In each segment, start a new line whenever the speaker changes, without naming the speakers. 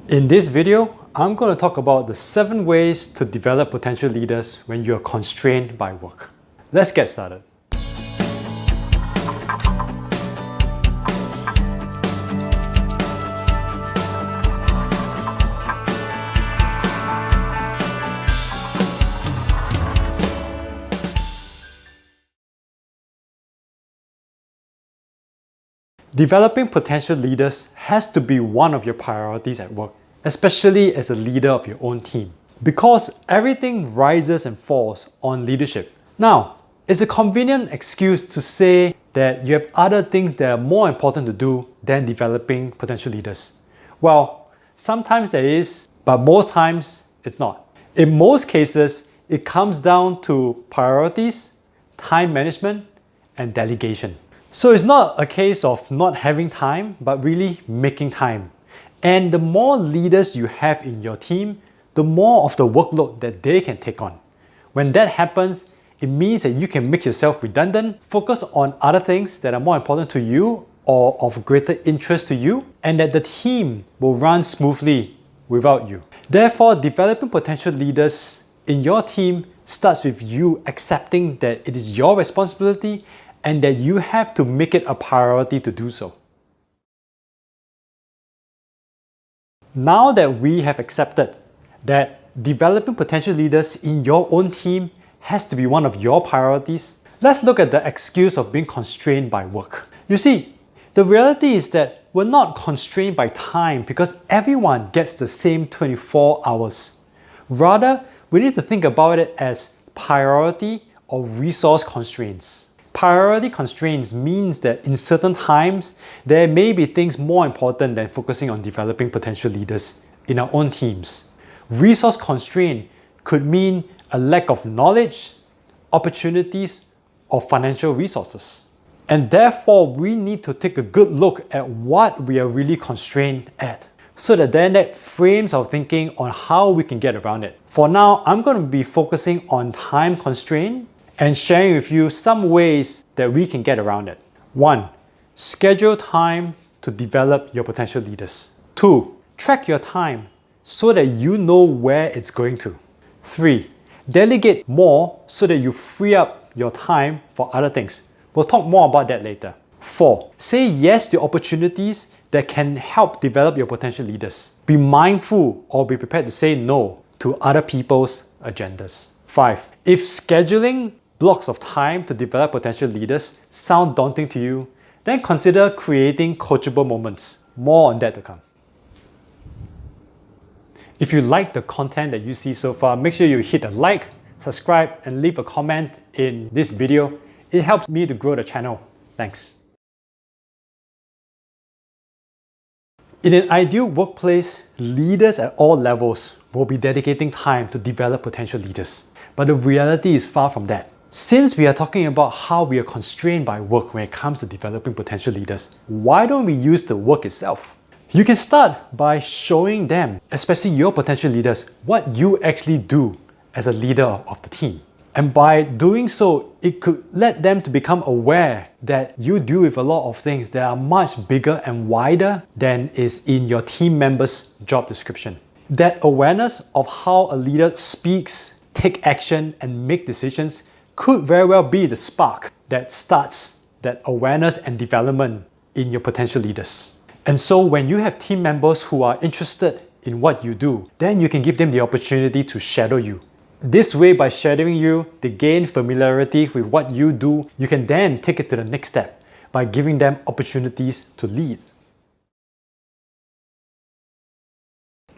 In this video, I'm going to talk about the 7 ways to develop potential leaders when you are constrained by work. Let's get started. Developing potential leaders has to be one of your priorities at work, especially as a leader of your own team, because everything rises and falls on leadership. Now, it's a convenient excuse to say that you have other things that are more important to do than developing potential leaders. Well, sometimes there is, but most times it's not. In most cases, it comes down to priorities, time management, and delegation. So it's not a case of not having time, but really making time. And the more leaders you have in your team, the more of the workload that they can take on. When that happens, it means that you can make yourself redundant, focus on other things that are more important to you or of greater interest to you, and that the team will run smoothly without you. Therefore, developing potential leaders in your team starts with you accepting that it is your responsibility and that you have to make it a priority to do so. Now that we have accepted that developing potential leaders in your own team has to be one of your priorities, let's look at the excuse of being constrained by work. You see, the reality is that we're not constrained by time because everyone gets the same 24 hours. Rather, we need to think about it as priority or resource constraints. Priority constraints means that in certain times, there may be things more important than focusing on developing potential leaders in our own teams. Resource constraint could mean a lack of knowledge, opportunities, or financial resources. And therefore, we need to take a good look at what we are really constrained at, so that then that frames our thinking on how we can get around it. For now, I'm going to be focusing on time constraint and sharing with you some ways that we can get around it. 1. Schedule time to develop your potential leaders. 2. Track your time so that you know where it's going to. 3. Delegate more so that you free up your time for other things. We'll talk more about that later. 4. Say yes to opportunities that can help develop your potential leaders. Be mindful or be prepared to say no to other people's agendas. 5. If scheduling blocks of time to develop potential leaders sound daunting to you, then consider creating coachable moments. More on that to come. If you like the content that you see so far, make sure you hit a like, subscribe, and leave a comment in this video. It helps me to grow the channel. Thanks. In an ideal workplace, leaders at all levels will be dedicating time to develop potential leaders. But the reality is far from that. Since we are talking about how we are constrained by work when it comes to developing potential leaders, why don't we use the work itself? You can start by showing them, especially your potential leaders, what you actually do as a leader of the team. And by doing so, it could let them to become aware that you deal with a lot of things that are much bigger and wider than is in your team member's job description. That awareness of how a leader speaks, take action, and make decisions could very well be the spark that starts that awareness and development in your potential leaders. And so when you have team members who are interested in what you do, then you can give them the opportunity to shadow you. This way, by shadowing you, they gain familiarity with what you do. You can then take it to the next step by giving them opportunities to lead.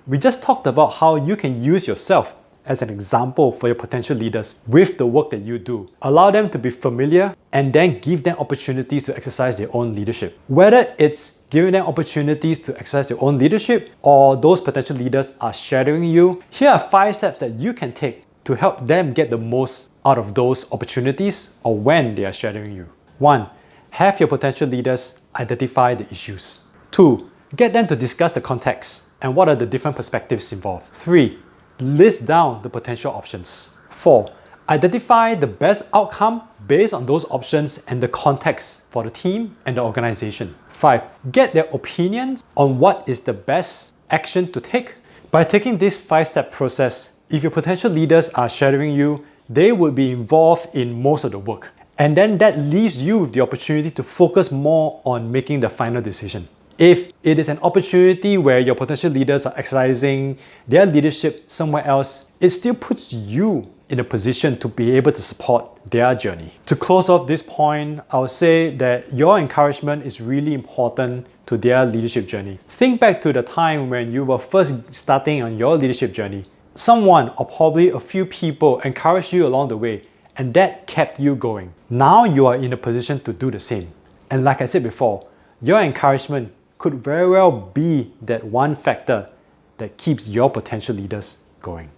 We just talked about how you can use yourself as an example for your potential leaders with the work that you do. Allow them to be familiar and then give them opportunities to exercise their own leadership. Whether it's giving them opportunities to exercise their own leadership or those potential leaders are shadowing you, here are 5 steps that you can take to help them get the most out of those opportunities or when they are shadowing you. 1. Have your potential leaders identify the issues. 2. Get them to discuss the context and what are the different perspectives involved. 3. List down the potential options. 4. Identify the best outcome based on those options and the context for the team and the organization. 5. Get their opinions on what is the best action to take. By taking this 5-step process, if your potential leaders are shadowing you, they will be involved in most of the work. And then that leaves you with the opportunity to focus more on making the final decision. If it is an opportunity where your potential leaders are exercising their leadership somewhere else, it still puts you in a position to be able to support their journey. To close off this point, I would say that your encouragement is really important to their leadership journey. Think back to the time when you were first starting on your leadership journey. Someone or probably a few people encouraged you along the way, and that kept you going. Now you are in a position to do the same. And like I said before, your encouragement could very well be that one factor that keeps your potential leaders going.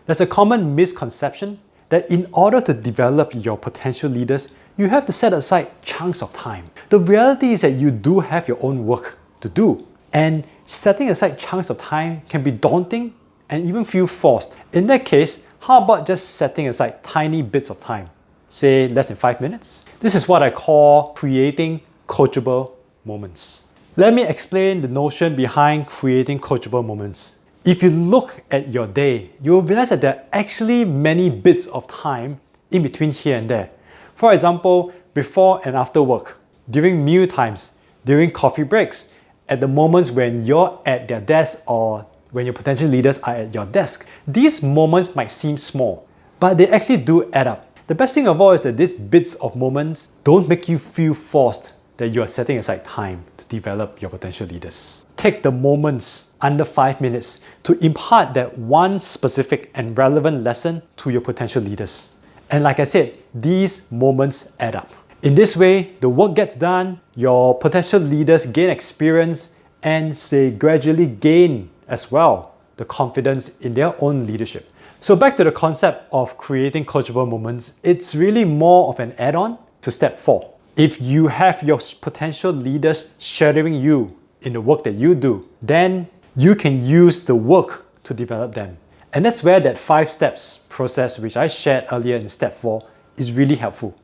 There's a common misconception that in order to develop your potential leaders, you have to set aside chunks of time. The reality is that you do have your own work to do, and setting aside chunks of time can be daunting and even feel forced. In that case, how about just setting aside tiny bits of time, say less than 5 minutes? This is what I call creating coachable moments. Let me explain the notion behind creating coachable moments. If you look at your day, you will realize that there are actually many bits of time in between here and there. For example, before and after work, during meal times, during coffee breaks, at the moments when you're at their desk or when your potential leaders are at your desk. These moments might seem small, but they actually do add up. The best thing of all is that these bits of moments don't make you feel forced that you are setting aside time to develop your potential leaders. Take the moments under 5 minutes to impart that one specific and relevant lesson to your potential leaders. And like I said, these moments add up. In this way, the work gets done, your potential leaders gain experience, and they gradually gain as well the confidence in their own leadership. So back to the concept of creating coachable moments, it's really more of an add-on to step 4. If you have your potential leaders shadowing you in the work that you do, then you can use the work to develop them. And that's where that 5 steps process, which I shared earlier in step 4, is really helpful.